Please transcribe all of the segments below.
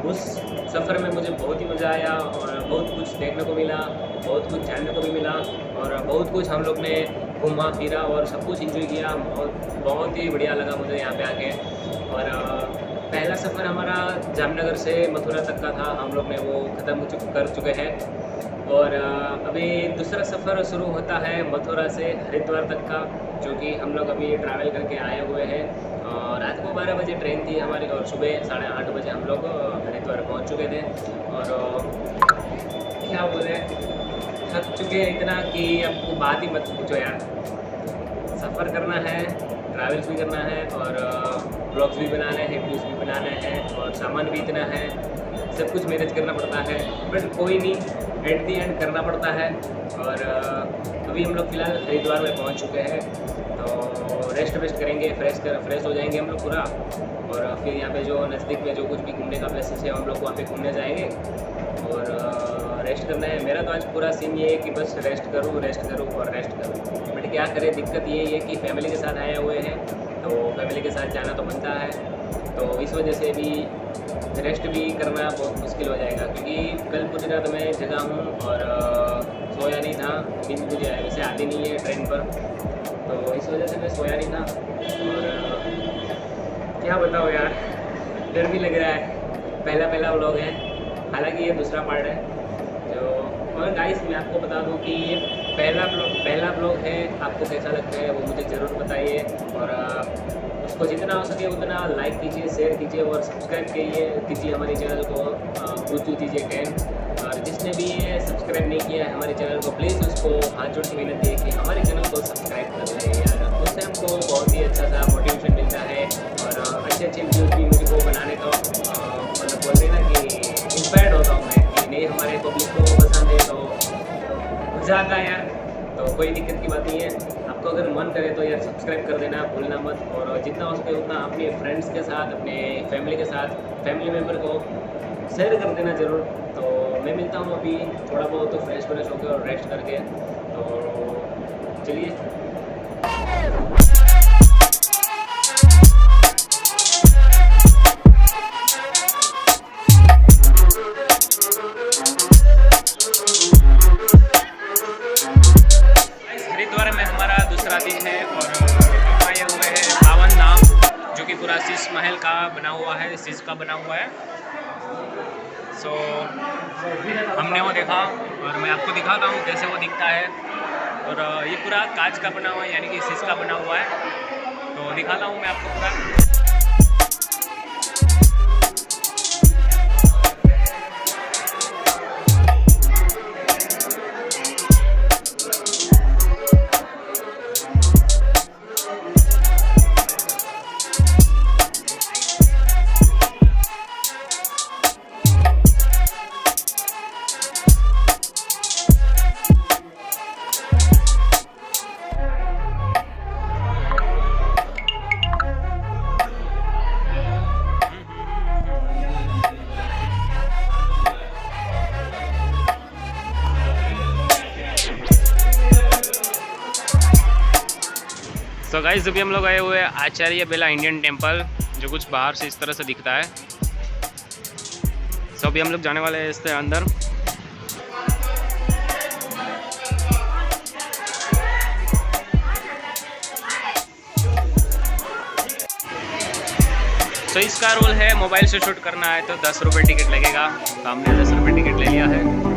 उस सफ़र में मुझे बहुत ही मज़ा आया और बहुत कुछ देखने को मिला, बहुत कुछ जानने को भी मिला और बहुत कुछ हम लोग ने घूमा फिरा और सब कुछ एंजॉय किया। बहुत ही बढ़िया लगा मुझे यहाँ पे आके। और पहला सफ़र हमारा जामनगर से मथुरा तक का था, हम लोग ने वो ख़त्म कर चुके हैं। और अभी दूसरा सफ़र शुरू होता है मथुरा से हरिद्वार तक का, जो कि हम लोग अभी ट्रैवल करके आए हुए हैं। रात को 12 बजे ट्रेन थी हमारी और सुबह 8:30 बजे हम लोग हरिद्वार पहुंच चुके थे। और क्या बोले, थक चुके हैं इतना कि आपको बात ही मत पूछो यार। सफ़र करना है, ट्रैवल्स भी करना है और ब्लॉग्स भी बनाने हैं, वीडियोस भी बनाने हैं और सामान भी इतना है, सब कुछ मैनेज करना पड़ता है। बट कोई नहीं, एट दी एंड करना पड़ता है। और अभी हम लोग फ़िलहाल हरिद्वार में पहुंच चुके हैं, तो रेस्ट वेस्ट करेंगे, फ्रेश हो जाएंगे हम लोग पूरा। और फिर यहाँ पे जो नज़दीक में जो कुछ भी घूमने का प्लेसेस है हम लोग वहाँ पे घूमने जाएंगे और रेस्ट करना है। मेरा तो आज पूरा सीन ये है कि बस रेस्ट करूँ और रेस्ट करूँ। बट क्या करें, दिक्कत ये है कि फैमिली के साथ आए हुए हैं, तो फैमिली के साथ जाना तो बनता है। तो इस वजह से भी रेस्ट भी करना बहुत मुश्किल हो जाएगा, क्योंकि कल पूरी रात मैं जगा हूँ और सोया नहीं था। नींद मुझे वैसे आती नहीं है ट्रेन पर, तो इस वजह से मैं सोया नहीं था। और क्या बताओ यार, डर भी लग रहा है। पहला व्लॉग है, हालांकि ये दूसरा पार्ट है जो। और गाइस मैं आपको बता दूं कि ये पहला व्लॉग है। आपको कैसा लगता है वो मुझे ज़रूर बताइए और उसको जितना हो सके उतना लाइक कीजिए, शेयर कीजिए और सब्सक्राइब कीजिए हमारे चैनल को। पूछ दीजिए कैन। और जिसने भी ये सब्सक्राइब नहीं किया है हमारे चैनल को, प्लीज़ उसको हाथ जोड़ के विनती है कि हमारे चैनल को सब्सक्राइब कर लें यार। उससे हमको बहुत ही अच्छा सा मोटिवेशन मिलता है और अच्छे वीडियोज़ भी मुझको बनाने का मतलब बोलते हैं ना कि इंस्पायर्ड होता हूँ मैं कि नहीं, हमारे पब्लिक को पसंद है तो मज़ा आता है यार। तो कोई दिक्कत की बात नहीं है। आपको अगर मन करे तो यार सब्सक्राइब कर देना भूलना मत। और जितना हो सके उतना अपने फ्रेंड्स के साथ, अपने फैमिली के साथ, फैमिली मेम्बर को शेयर कर देना ज़रूर। तो मैं मिलता हूँ अभी थोड़ा बहुत तो फ्रेश होकर और रेस्ट करके। तो चलिए। हरिद्वार में हमारा दूसरा दिन है और हम आए हुए हैं पावन धाम, जो कि पूरा शीश महल का बना हुआ है, शीश का बना हुआ है। सो हमने वो देखा और मैं आपको दिखाता हूँ कैसे वो दिखता है। और ये पूरा कांच का बना हुआ है, यानी कि शीश का बना हुआ है। तो दिखाता हूँ मैं आपको पूरा। तो गाइस अभी हम लोग आए हुए हैं आचार्य बेला इंडियन टेम्पल, जो कुछ बाहर से इस तरह से दिखता है। तो अभी हम लोग जाने वाले हैं इसके अंदर। तो इसका रूल है मोबाइल से शूट करना है तो 10 रुपये टिकट लगेगा। तो हमने 10 रुपये टिकट ले लिया है।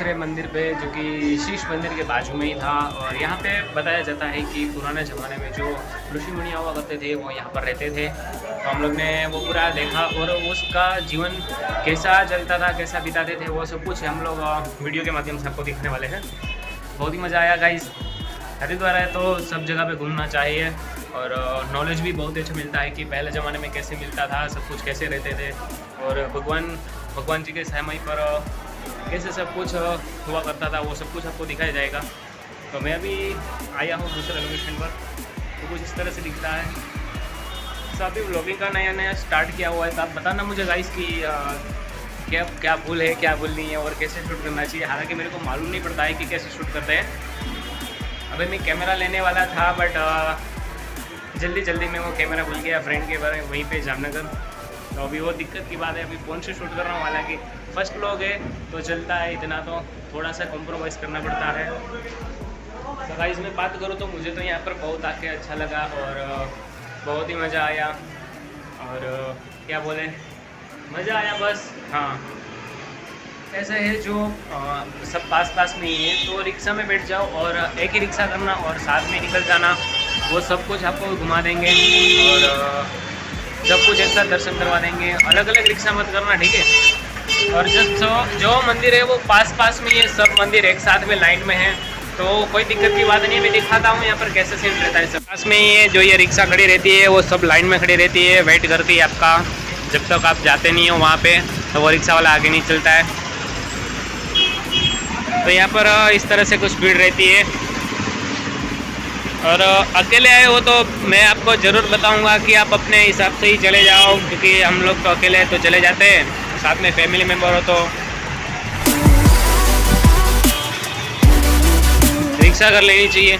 दूसरे मंदिर पे, जो कि शीश मंदिर के बाजू में ही था। और यहाँ पे बताया जाता है कि पुराने ज़माने में जो ऋषि मुनि हुआ करते थे वो यहाँ पर रहते थे। तो हम लोग ने वो पूरा देखा और उसका जीवन कैसा चलता था, कैसा बिताते थे, वो सब कुछ हम लोग वीडियो के माध्यम से आपको दिखाने वाले हैं। बहुत ही मज़ा आया गाइस। हरिद्वार है तो सब जगह पे घूमना चाहिए और नॉलेज भी बहुत अच्छा मिलता है कि पहले ज़माने में कैसे मिलता था, सब कुछ कैसे रहते थे और भगवान जी के समय पर कैसे सब कुछ हुआ करता था, वो सब कुछ आपको दिखाया जाएगा। तो मैं अभी आया हूँ दूसरे लोकेशन पर, तो कुछ इस तरह से दिखता है। तो अभी व्लॉगिंग का नया स्टार्ट किया हुआ है, तो आप बताना मुझे गाइस कि क्या भूल है, क्या भूल नहीं है और कैसे शूट करना चाहिए। हालांकि मेरे को मालूम नहीं पड़ता है कि कैसे शूट करते हैं। अभी मैं कैमरा लेने वाला था बट जल्दी में वो कैमरा भूल गया फ्रेंड के बारे में वहीं पे जामनगर। तो अभी वो दिक्कत की बात है, अभी फ़ोन से शूट कर रहा हूँ। हालांकि फर्स्ट व्लॉग है तो चलता है, इतना तो थोड़ा सा कॉम्प्रोमाइज़ करना पड़ता है। तो गाइस मैं बात करूँ तो मुझे तो यहाँ पर बहुत आके अच्छा लगा और बहुत ही मज़ा आया। और क्या बोले, मज़ा आया बस। हाँ, ऐसा है जो सब पास में ही है, तो रिक्शा में बैठ जाओ और एक ही रिक्शा करना और साथ में निकल जाना, वो सब कुछ आपको घुमा देंगे और सब कुछ एक साथ दर्शन करवा देंगे। अलग अलग रिक्शा मत करना, ठीक है। और जो मंदिर है वो पास में ही है, सब मंदिर एक साथ में लाइन में है, तो कोई दिक्कत की बात नहीं है। मैं दिखाता हूँ यहाँ पर कैसे सीन रहता है। सब पास में ही है, जो ये रिक्शा खड़ी रहती है वो सब लाइन में खड़ी रहती है, वेट करती है आपका। जब तक आप जाते नहीं हो वहाँ पे तो वो रिक्शा वाला आगे नहीं चलता है। तो यहाँ पर इस तरह से कुछ भीड़ रहती है। और अकेले आए हो तो मैं आपको ज़रूर बताऊंगा कि आप अपने हिसाब से ही चले जाओ, क्योंकि हम लोग तो अकेले तो चले जाते हैं, साथ में फैमिली मेम्बर हो तो रिक्शा कर लेनी चाहिए।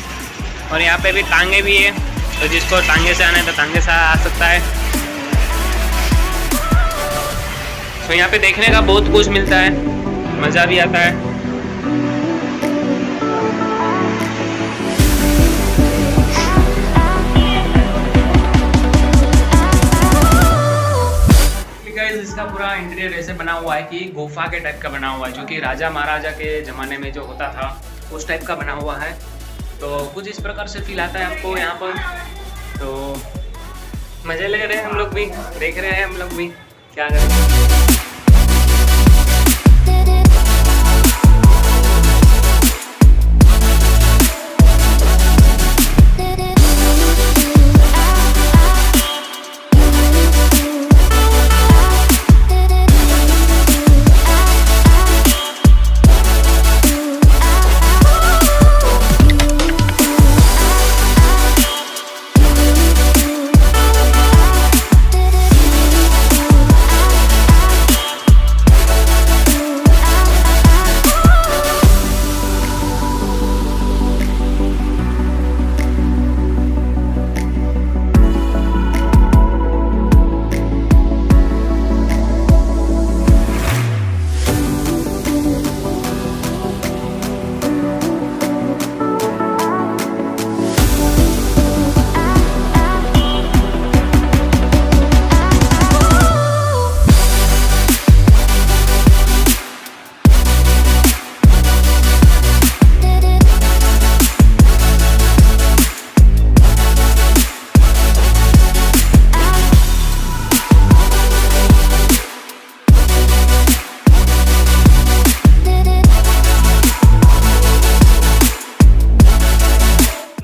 और यहाँ पे भी टांगे भी है, तो जिसको टांगे से आना है तो टांगे से आ सकता है। तो यहाँ पे देखने का बहुत कुछ मिलता है, मज़ा भी आता है। इसका पूरा इंटीरियर ऐसे बना हुआ है कि गुफा के टाइप का बना हुआ है, जो कि राजा महाराजा के ज़माने में जो होता था उस टाइप का बना हुआ है। तो कुछ इस प्रकार से फील आता है आपको यहाँ पर। तो मज़े ले रहे हैं हम लोग भी, देख रहे हैं हम लोग भी क्या करें।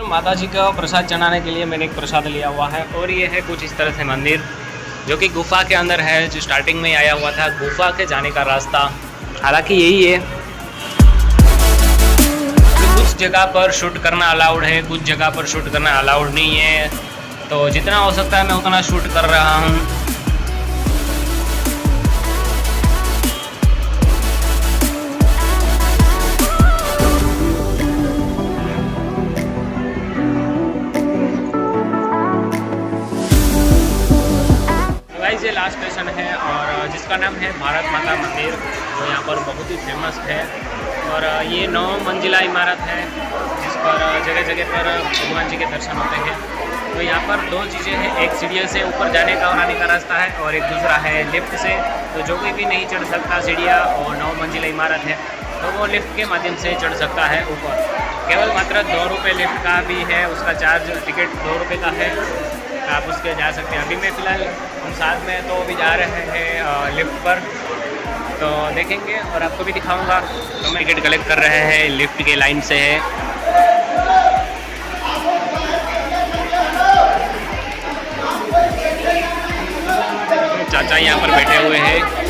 माता जी का प्रसाद चढ़ाने के लिए मैंने एक प्रसाद लिया हुआ है। और ये है कुछ इस तरह से मंदिर, जो कि गुफा के अंदर है, जो स्टार्टिंग में आया हुआ था, गुफा के जाने का रास्ता। हालांकि यही है, कुछ जगह पर शूट करना अलाउड है, कुछ जगह पर शूट करना अलाउड नहीं है। तो जितना हो सकता है मैं उतना शूट कर रहा हूँ। ये लास्ट स्टेशन है और जिसका नाम है भारत माता मंदिर, जो यहाँ पर बहुत ही फेमस है। और ये 9 मंजिला इमारत है, जिस पर जगह जगह पर भगवान जी के दर्शन होते हैं। तो यहाँ पर 2 चीज़ें हैं, एक सीढ़ियों से ऊपर जाने का और आने का रास्ता है, और एक दूसरा है लिफ्ट से। तो जो कोई भी नहीं चढ़ सकता सीढ़ियाँ, और 9 मंजिला इमारत है। तो वो लिफ्ट के माध्यम से चढ़ सकता है ऊपर। केवल मात्र 2 रुपये लिफ्ट का भी है, उसका चार्ज टिकट 2 रुपये का है, आप उसके जा सकते हैं। अभी मैं फ़िलहाल हम साथ में तो अभी जा रहे हैं लिफ्ट पर, तो देखेंगे और आपको भी दिखाऊंगा। तो मैं टिकट कलेक्ट कर रहे हैं, लिफ्ट के लाइन से है। चाचा यहाँ पर बैठे हुए हैं।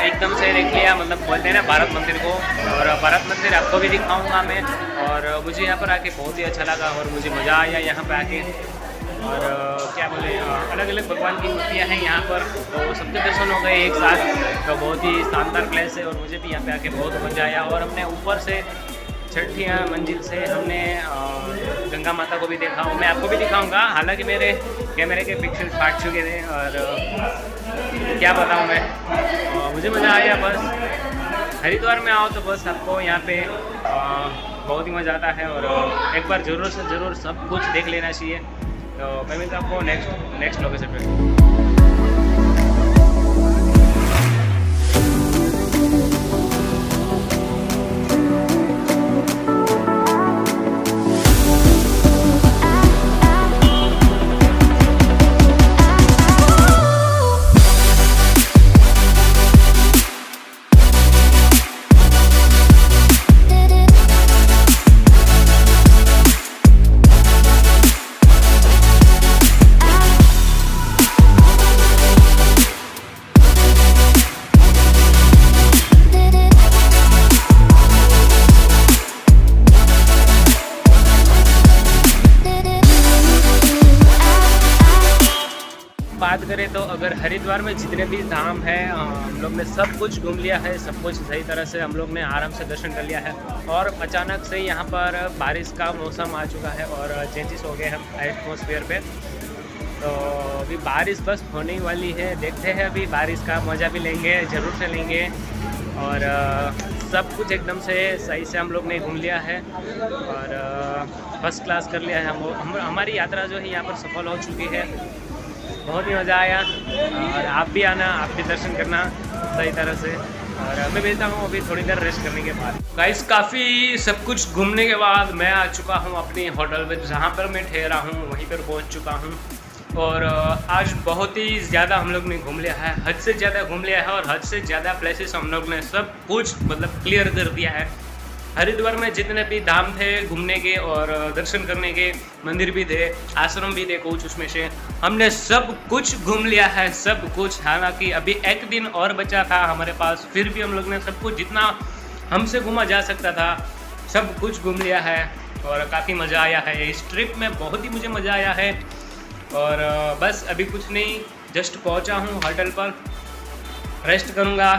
एकदम से देख लिया, मतलब बोलते हैं ना भारत मंदिर को, और भारत मंदिर आपको भी दिखाऊंगा मैं। और मुझे यहाँ पर आके बहुत ही अच्छा लगा और मुझे मज़ा आया यहाँ पे आके। और क्या बोले, अलग अलग भगवान की मूर्तियाँ हैं यहाँ पर, तो सबके दर्शन हो गए एक साथ। तो बहुत ही शानदार प्लेस है और मुझे भी यहाँ पे आके बहुत मज़ा आया। और हमने ऊपर से छठियाँ मंजिल से हमने गंगा माता को भी देखा, और मैं आपको भी दिखाऊंगा। हालांकि मेरे कैमरे के पिक्सल फाट चुके थे और क्या बताऊं मैं, मुझे मज़ा आया। बस हरिद्वार में आओ तो बस आपको यहाँ पे बहुत ही मज़ा आता है, और एक बार ज़रूर से ज़रूर सब कुछ देख लेना चाहिए। तो मैं मिलता हूँ आपको नेक्स्ट लोकेशन पे। बात करें तो अगर हरिद्वार में जितने भी धाम हैं हम लोग ने सब कुछ घूम लिया है, सब कुछ सही तरह से हम लोग ने आराम से दर्शन कर लिया है। और अचानक से यहाँ पर बारिश का मौसम आ चुका है और चेंजेस हो गए हैं एटमॉस्फेयर पे। तो अभी बारिश बस होने वाली है, देखते हैं अभी बारिश का मज़ा भी लेंगे, ज़रूर से लेंगे। और सब कुछ एकदम से सही से हम लोग ने घूम लिया है और फर्स्ट क्लास कर लिया है। हमारी यात्रा जो है यहाँ पर सफल हो चुकी है। बहुत ही मज़ा आया और आप भी आना, आप भी दर्शन करना सही तरह से। और मैं भेजता हूँ अभी थोड़ी देर रेस्ट करने के बाद। गाइस काफ़ी सब कुछ घूमने के बाद मैं आ चुका हूँ अपनी होटल में, जहाँ पर मैं ठहरा हूँ वहीं पर पहुँच चुका हूँ। और आज बहुत ही ज़्यादा हम लोग ने घूम लिया है, हद से ज़्यादा घूम लिया है और हद से ज़्यादा प्लेसेस हम लोग ने सब कुछ मतलब क्लियर कर दिया है। हरिद्वार में जितने भी धाम थे घूमने के और दर्शन करने के, मंदिर भी थे, आश्रम भी थे कुछ, उसमें से हमने सब कुछ घूम लिया है, सब कुछ। हालांकि अभी एक दिन और बचा था हमारे पास, फिर भी हम लोग ने सब कुछ जितना हमसे घूमा जा सकता था सब कुछ घूम लिया है। और काफ़ी मज़ा आया है इस ट्रिप में, बहुत ही मुझे मज़ा आया है। और बस अभी कुछ नहीं, जस्ट पहुंचा हूं होटल पर, रेस्ट करूंगा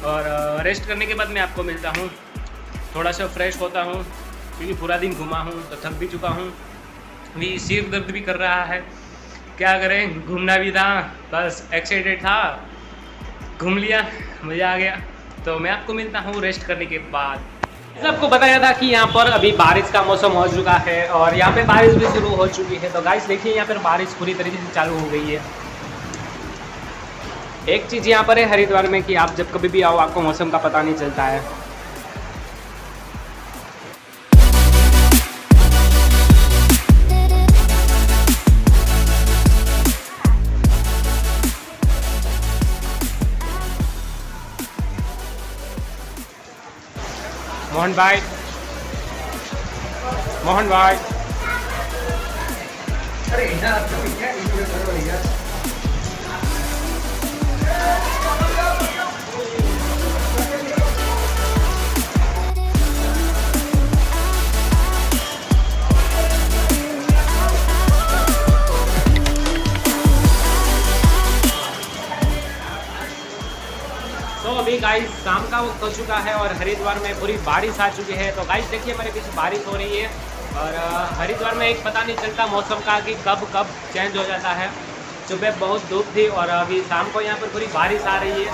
और रेस्ट करने के बाद मैं आपको मिलता हूं। थोड़ा सा फ्रेश होता हूं क्योंकि पूरा दिन घुमा हूं तो थक भी चुका हूं, अभी सिर दर्द भी कर रहा है। क्या करें, घूमना भी था, बस एक्साइटेड था, घूम लिया, मज़ा आ गया। तो मैं आपको मिलता हूँ रेस्ट करने के बाद। आपको बताया था कि यहाँ पर अभी बारिश का मौसम हो चुका है और यहाँ पे बारिश भी शुरू हो चुकी है। तो गाइस देखिए, यहाँ पर बारिश पूरी तरीके से चालू हो गई है। एक चीज़ यहाँ पर है हरिद्वार में कि आप जब कभी भी आओ आपको मौसम का पता नहीं चलता है। मोहन भाई, मोहन भाई, अरे तो अभी गाइस शाम का वक्त हो चुका है और हरिद्वार में पूरी बारिश आ चुकी है। तो गाइस देखिए मेरे पीछे बारिश हो रही है और हरिद्वार में एक पता नहीं चलता मौसम का कि कब कब चेंज हो जाता है। सुबह बहुत धूप थी और अभी शाम को यहाँ पर पूरी बारिश आ रही है।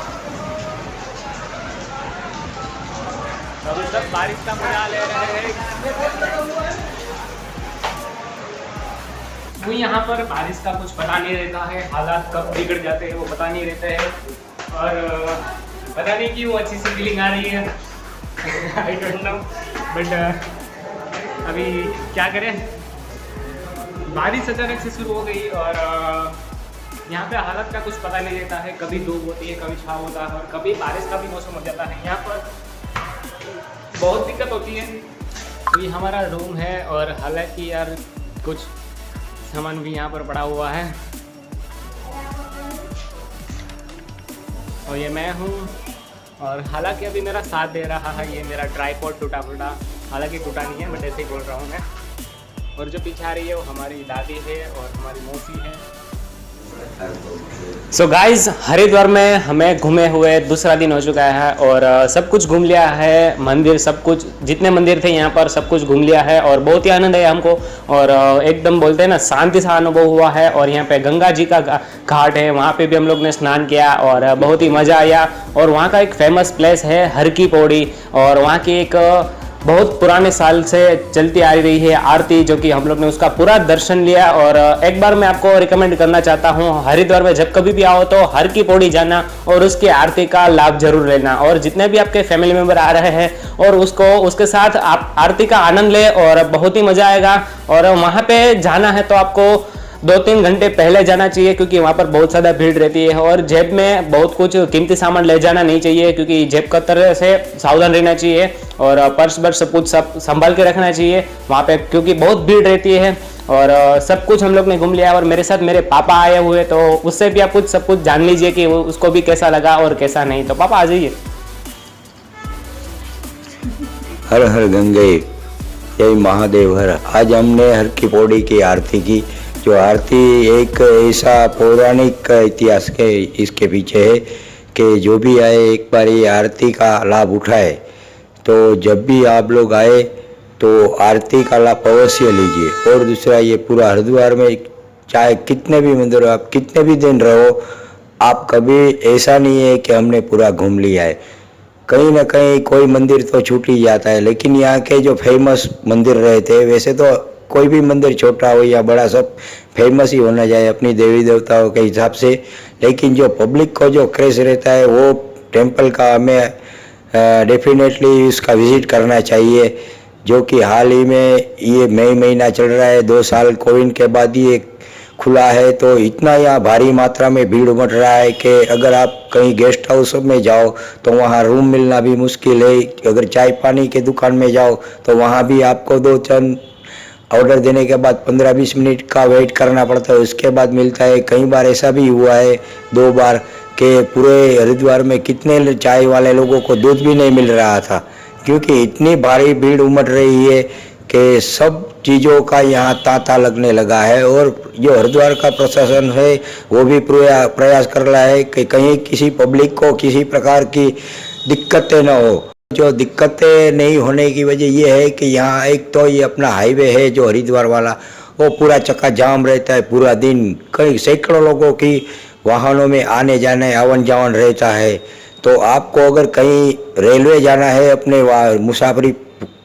तो अभी सब बारिश का मजा ले रहे हैं। तो यहाँ पर बारिश का कुछ पता नहीं रहता है, हालात कब बिगड़ जाते हैं वो पता नहीं रहते हैं और पता नहीं क्यों अच्छी सी फीलिंग आ रही है। आई डोंट नो, बट अभी क्या करें, बारिश अचानक से शुरू हो गई और यहाँ पे हालत का कुछ पता नहीं रहता है, कभी धूप होती है, कभी छाँव होता है और कभी बारिश का भी मौसम हो जाता है। यहाँ पर बहुत दिक्कत होती है। तो ये हमारा रूम है और हालांकि यार कुछ सामान भी यहाँ पर पड़ा हुआ है और ये मैं हूँ और हालांकि अभी मेरा साथ दे रहा है ये मेरा ट्राइपॉड टूटा फूटा, हालांकि टूटा नहीं है बट ऐसे ही बोल रहा हूँ मैं। और जो पीछे आ रही है वो हमारी दादी है और हमारी मौसी है। सो गाइज हरिद्वार में हमें घूमे हुए दूसरा दिन हो चुका है और सब कुछ घूम लिया है, मंदिर सब कुछ जितने मंदिर थे यहाँ पर सब कुछ घूम लिया है और बहुत ही आनंद आया हमको और एकदम बोलते हैं ना शांति सा अनुभव हुआ है। और यहाँ पे गंगा जी का घाट है, वहाँ पे भी हम लोग ने स्नान किया और बहुत ही मज़ा आया। और वहाँ का एक फेमस प्लेस है हर की पौड़ी और वहाँ की एक बहुत पुराने साल से चलती आ रही है आरती, जो कि हम लोग ने उसका पूरा दर्शन लिया। और एक बार मैं आपको रिकमेंड करना चाहता हूँ, हरिद्वार में जब कभी भी आओ तो हर की पौड़ी जाना और उसकी आरती का लाभ जरूर लेना। और जितने भी आपके फैमिली मेंबर आ रहे हैं और उसके साथ आप आरती का आनंद ले और बहुत ही मजा आएगा। और वहाँ पे जाना है तो आपको 2-3 घंटे पहले जाना चाहिए क्योंकि वहाँ पर बहुत ज़्यादा भीड़ रहती है। और जेब में बहुत कुछ कीमती सामान ले जाना नहीं चाहिए क्योंकि जेब का तरह से सावधान रहना चाहिए और पर्स वर्स सब कुछ सब संभाल के रखना चाहिए वहाँ पे क्योंकि बहुत भीड़ रहती है। और सब कुछ हम लोग ने घूम लिया और मेरे साथ मेरे पापा आए हुए, तो उससे भी आप कुछ सब कुछ जान लीजिए कि उसको भी कैसा लगा और कैसा नहीं। तो पापा आ जाइए। हर हर गंगे जय महादेव हर। आज हमने हर की पौड़ी की आरती की। जो आरती एक ऐसा पौराणिक इतिहास के इसके पीछे है कि जो भी आए एक बार ये आरती का लाभ उठाए। तो जब भी आप लोग आए तो आरती का लाभ अवश्य लीजिए। और दूसरा, ये पूरा हरिद्वार में चाहे कितने भी मंदिर आप कितने भी दिन रहो, आप कभी ऐसा नहीं है कि हमने पूरा घूम लिया है। कहीं ना कहीं कोई मंदिर तो छूट ही जाता है, लेकिन यहाँ के जो फेमस मंदिर रहते हैं, वैसे तो कोई भी मंदिर छोटा हो या बड़ा सब फेमस ही होना चाहिए अपनी देवी देवताओं के हिसाब से। लेकिन जो पब्लिक को जो क्रेज रहता है वो टेम्पल का हमें डेफिनेटली उसका विजिट करना चाहिए। जो कि हाल ही में ये मई महीना चल रहा है, 2 साल कोविड के बाद ही खुला है, तो इतना यहाँ भारी मात्रा में भीड़ उमड़ रहा है कि अगर आप कहीं गेस्ट हाउस में जाओ तो वहाँ रूम मिलना भी मुश्किल है। अगर चाय पानी के दुकान में जाओ तो वहाँ भी आपको 2 चंद ऑर्डर देने के बाद 15-20 मिनट का वेट करना पड़ता है, उसके बाद मिलता है। कई बार ऐसा भी हुआ है 2 बार कि पूरे हरिद्वार में कितने चाय वाले लोगों को दूध भी नहीं मिल रहा था, क्योंकि इतनी भारी भीड़ उमड़ रही है कि सब चीज़ों का यहाँ तांता लगने लगा है। और जो हरिद्वार का प्रशासन है वो भी प्रयास कर रहा है कि कहीं किसी पब्लिक को किसी प्रकार की दिक्कतें न हो। जो दिक्कतें नहीं होने की वजह ये है कि यहाँ एक तो ये अपना हाईवे है जो हरिद्वार वाला, वो पूरा चक्का जाम रहता है पूरा दिन। कई सैकड़ों लोगों की वाहनों में आने जाने आवन जावन रहता है। तो आपको अगर कहीं रेलवे जाना है अपने मुसाफरी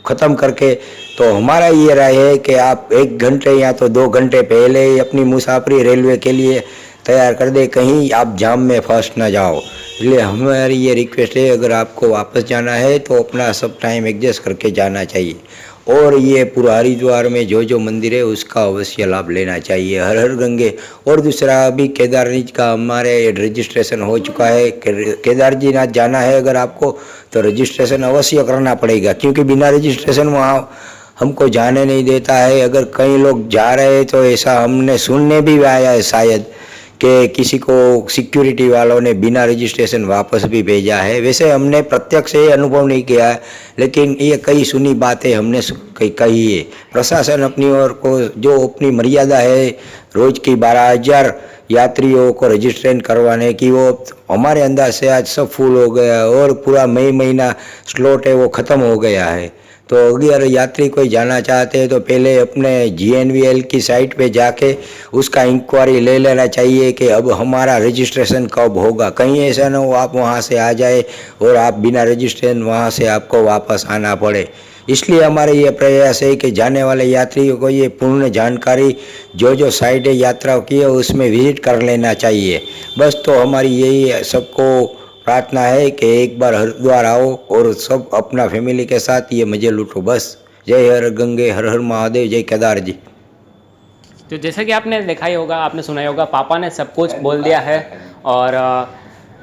ख़त्म करके, तो हमारा ये राय है कि आप 1 घंटे या तो 2 घंटे पहले ही अपनी मुसाफरी रेलवे के लिए तैयार कर दे, कहीं आप जाम में फंस ना जाओ। इसलिए हमारी ये रिक्वेस्ट है, अगर आपको वापस जाना है तो अपना सब टाइम एडजस्ट करके जाना चाहिए। और ये पूरा हरिद्वार में जो जो मंदिर है उसका अवश्य लाभ लेना चाहिए। हर हर गंगे। और दूसरा, अभी केदारनाथ का हमारे रजिस्ट्रेशन हो चुका है। केदारनाथ जाना है अगर आपको तो रजिस्ट्रेशन अवश्य करना पड़ेगा, क्योंकि बिना रजिस्ट्रेशन वहाँ हमको जाने नहीं देता है। अगर कई लोग जा रहे हैं तो ऐसा हमने सुनने भी आया है शायद कि किसी को सिक्योरिटी वालों ने बिना रजिस्ट्रेशन वापस भी भेजा है। वैसे हमने प्रत्यक्ष ये अनुभव नहीं किया है, लेकिन ये कई सुनी बातें हमने कही है। प्रशासन अपनी ओर को जो अपनी मर्यादा है रोज़ की 12,000 यात्रियों को रजिस्ट्रेशन करवाने की, वो हमारे अंदाज से आज सब फुल हो गया और पूरा मई महीना स्लॉट है वो ख़त्म हो गया है। तो अगर यात्री कोई जाना चाहते हैं तो पहले अपने GNVL की साइट पे जाके उसका इंक्वायरी ले लेना चाहिए कि अब हमारा रजिस्ट्रेशन कब होगा। कहीं ऐसा ना हो आप वहाँ से आ जाए और आप बिना रजिस्ट्रेशन वहाँ से आपको वापस आना पड़े। इसलिए हमारे ये प्रयास है कि जाने वाले यात्रियों को ये पूर्ण जानकारी जो जो साइटें यात्रा की है उसमें विजिट कर लेना चाहिए। बस तो हमारी यही सबको प्रार्थना है कि एक बार हरिद्वार आओ और सब अपना फैमिली के साथ ये मज़े लूटो। बस जय हर गंगे, हर हर महादेव, जय केदार जी। तो जैसा कि आपने देखा ही होगा, आपने सुना ही होगा, पापा ने सब कुछ बोल दिया है और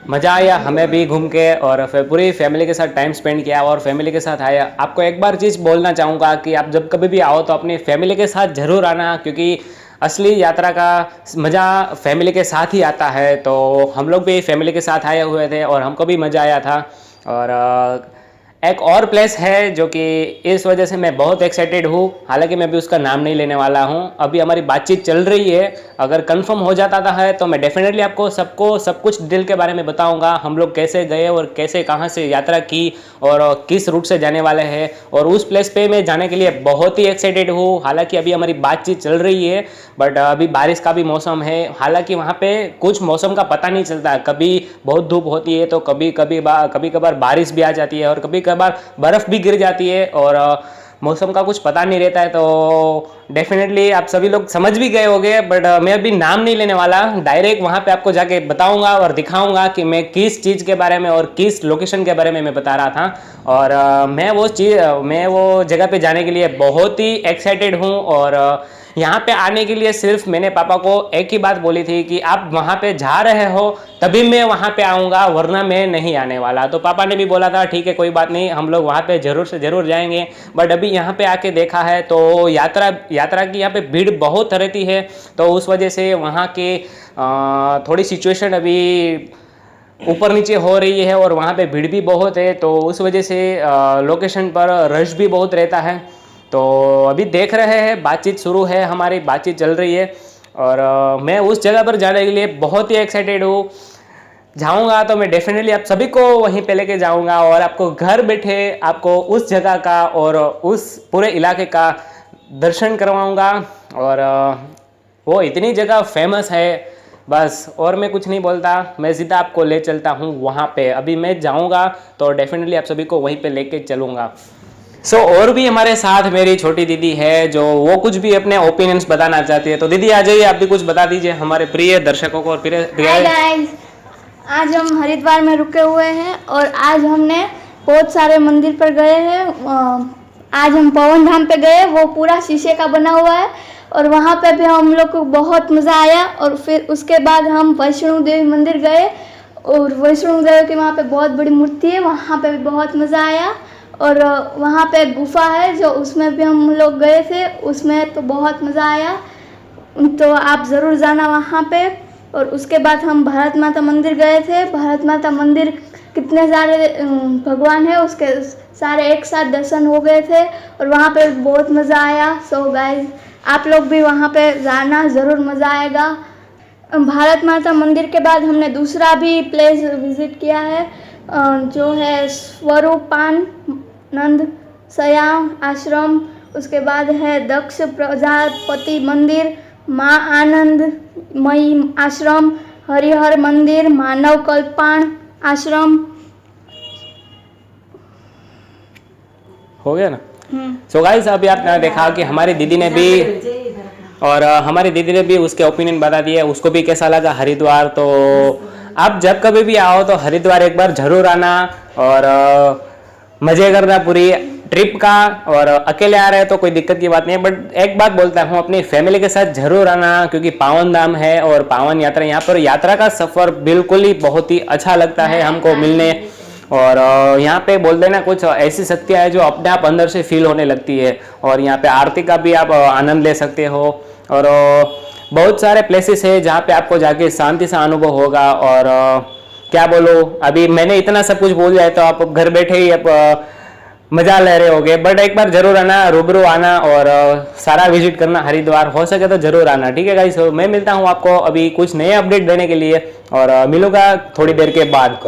मज़ा आया हमें भी घूम के और फिर पूरी फैमिली के साथ टाइम स्पेंड किया और फैमिली के साथ आया। आपको एक बार चीज़ बोलना चाहूँगा कि आप जब कभी भी आओ तो अपनी फैमिली के साथ ज़रूर आना, क्योंकि असली यात्रा का मज़ा फैमिली के साथ ही आता है। तो हम लोग भी फैमिली के साथ आए हुए थे और हमको भी मज़ा आया था। और एक और प्लेस है जो कि इस वजह से मैं बहुत एक्साइटेड हूँ, हालांकि मैं भी उसका नाम नहीं लेने वाला हूँ। अभी हमारी बातचीत चल रही है, अगर कंफर्म हो जाता है तो मैं डेफिनेटली आपको सब कुछ डिटेल के बारे में बताऊँगा। हम लोग कैसे गए और कैसे कहाँ से यात्रा की और किस रूट से जाने वाले हैं, और उस प्लेस पे मैं जाने के लिए बहुत ही एक्साइटेड हूँ। हालांकि अभी हमारी बातचीत चल रही है, बट अभी बारिश का भी मौसम है। हालांकि वहाँ पे कुछ मौसम का पता नहीं चलता, कभी बहुत धूप होती है तो कभी कभार बारिश भी आ जाती है और कभी कभार बर्फ़ भी गिर जाती है और मौसम का कुछ पता नहीं रहता है। तो डेफिनेटली आप सभी लोग समझ भी गए होंगे, बट मैं अभी नाम नहीं लेने वाला। डायरेक्ट वहाँ पे आपको जाके बताऊंगा और दिखाऊंगा कि मैं किस चीज़ के बारे में और किस लोकेशन के बारे में मैं बता रहा था। और मैं वो जगह पे जाने के लिए बहुत ही एक्साइटेड हूँ। और यहाँ पे आने के लिए सिर्फ मैंने पापा को एक ही बात बोली थी कि आप वहाँ पे जा रहे हो तभी मैं वहाँ पे आऊँगा, वरना मैं नहीं आने वाला। तो पापा ने भी बोला था ठीक है कोई बात नहीं, हम लोग वहाँ पे ज़रूर से ज़रूर जाएंगे। बट अभी यहाँ पे आके देखा है तो यात्रा की यहाँ पे भीड़ बहुत रहती है, तो उस वजह से वहाँ के थोड़ी सिचुएशन अभी ऊपर नीचे हो रही है और वहाँ पे भीड़ भी बहुत है। तो उस वजह से लोकेशन पर रश भी बहुत रहता है। तो अभी देख रहे हैं, बातचीत शुरू है, हमारी बातचीत चल रही है और मैं उस जगह पर जाने के लिए बहुत ही एक्साइटेड हूँ। जाऊँगा तो मैं डेफिनेटली आप सभी को वहीं पे लेके जाऊँगा और आपको घर बैठे आपको उस जगह का और उस पूरे इलाके का दर्शन करवाऊँगा। और वो इतनी जगह फेमस है बस, और मैं कुछ नहीं बोलता, मैं सीधा आपको ले चलता हूँ वहाँ पे। अभी मैं जाऊँगा तो डेफिनेटली आप सभी को वहीं पे लेके चलूँगा। और भी हमारे साथ मेरी छोटी दीदी है जो वो कुछ भी अपने ओपिनियंस बताना चाहती है। तो दीदी आ जाइए, आप भी कुछ बता दीजिए हमारे प्रिय दर्शकों को। और हाय गाइस, आज हम हरिद्वार में रुके हुए हैं और आज हमने बहुत सारे मंदिर पर गए हैं। आज हम पवन धाम पे गए, वो पूरा शीशे का बना हुआ है और वहाँ पे भी हम लोग को बहुत मज़ा आया। और फिर उसके बाद हम वैष्णो देवी मंदिर गए और वैष्णो देवी की वहाँ पे बहुत बड़ी मूर्ति है, वहाँ पे भी बहुत मज़ा आया। और वहाँ पे गुफा है जो उसमें भी हम लोग गए थे, उसमें तो बहुत मज़ा आया। तो आप ज़रूर जाना वहाँ पे। और उसके बाद हम भारत माता मंदिर गए थे। भारत माता मंदिर कितने सारे भगवान है उसके सारे एक साथ दर्शन हो गए थे और वहाँ पे बहुत मज़ा आया। सो गाइस आप लोग भी वहाँ पे जाना, ज़रूर मज़ा आएगा। भारत माता मंदिर के बाद हमने दूसरा भी प्लेस विज़िट किया है जो है स्वरूपानंद श्याम आश्रम। उसके बाद है दक्ष प्रजापति मंदिर, माँ आनंद मई आश्रम, हरिहर मंदिर, मानव कल्पाण आश्रम। हो गया ना। सो गाइस अभी आपने देखा कि हमारी दीदी ने भी उसके ओपिनियन बता दिए, उसको भी कैसा लगा हरिद्वार। तो आप जब कभी भी आओ तो हरिद्वार एक बार जरूर आना और मजे करना पूरी ट्रिप का। और अकेले आ रहे हैं तो कोई दिक्कत की बात नहीं है, बट एक बात बोलता हूँ अपनी फैमिली के साथ जरूर आना, क्योंकि पावन धाम है और पावन यात्रा यहाँ पर। यात्रा का सफर बिल्कुल ही बहुत ही अच्छा लगता है हमको मिलने। और यहाँ पे बोलते ना कुछ ऐसी शक्तियाँ है जो अपने आप अंदर से फील होने लगती है। और यहाँ पे आरती का भी आप आनंद ले सकते हो। और बहुत सारे प्लेसेस है जहाँ पे आपको जाके शांति सा अनुभव होगा। और क्या बोलो, अभी मैंने इतना सब कुछ बोल दिया है तो आप घर बैठे ही आप मजा ले रहे होगे। बट एक बार जरूर आना, रूबरू आना और सारा विजिट करना हरिद्वार, हो सके तो जरूर आना। ठीक है गाइस, मैं मिलता हूँ आपको अभी कुछ नए अपडेट देने के लिए और मिलूंगा थोड़ी देर के बाद।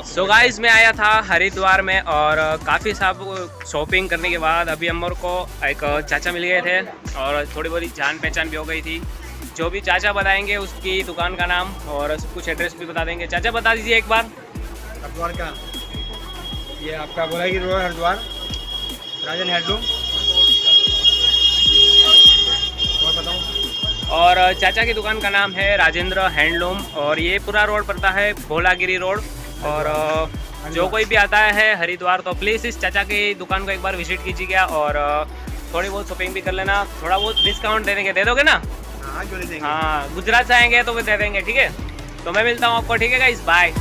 सो गाइस मैं आया था हरिद्वार में और काफ़ी सब शॉपिंग करने के बाद अभी हम को एक चाचा मिल गए थे और थोड़ी बहुत जान पहचान भी हो गई थी। जो भी चाचा बताएंगे उसकी दुकान का नाम और सब कुछ एड्रेस भी बता देंगे। चाचा बता दीजिए एक बार। हरिद्वार का ये आपका गोलागिरी रोड हरिद्वार, राजन हैंडलूम। और बताऊँ? और चाचा की दुकान का नाम है राजेंद्र हैंडलूम और ये पूरा रोड पड़ता है भोलागिरी रोड। और जो कोई भी आता है हरिद्वार तो प्लीज़ इस चाचा की दुकान को एक बार विजिट कीजिएगा और थोड़ी बहुत शॉपिंग भी कर लेना। थोड़ा बहुत डिस्काउंट दे देंगे, दे दोगे ना? हाँ, जो दे देंगे। हाँ, गुजरात से आएंगे तो वो दे देंगे। ठीक है, तो मैं मिलता हूँ आपको। ठीक है गाइस, बाय।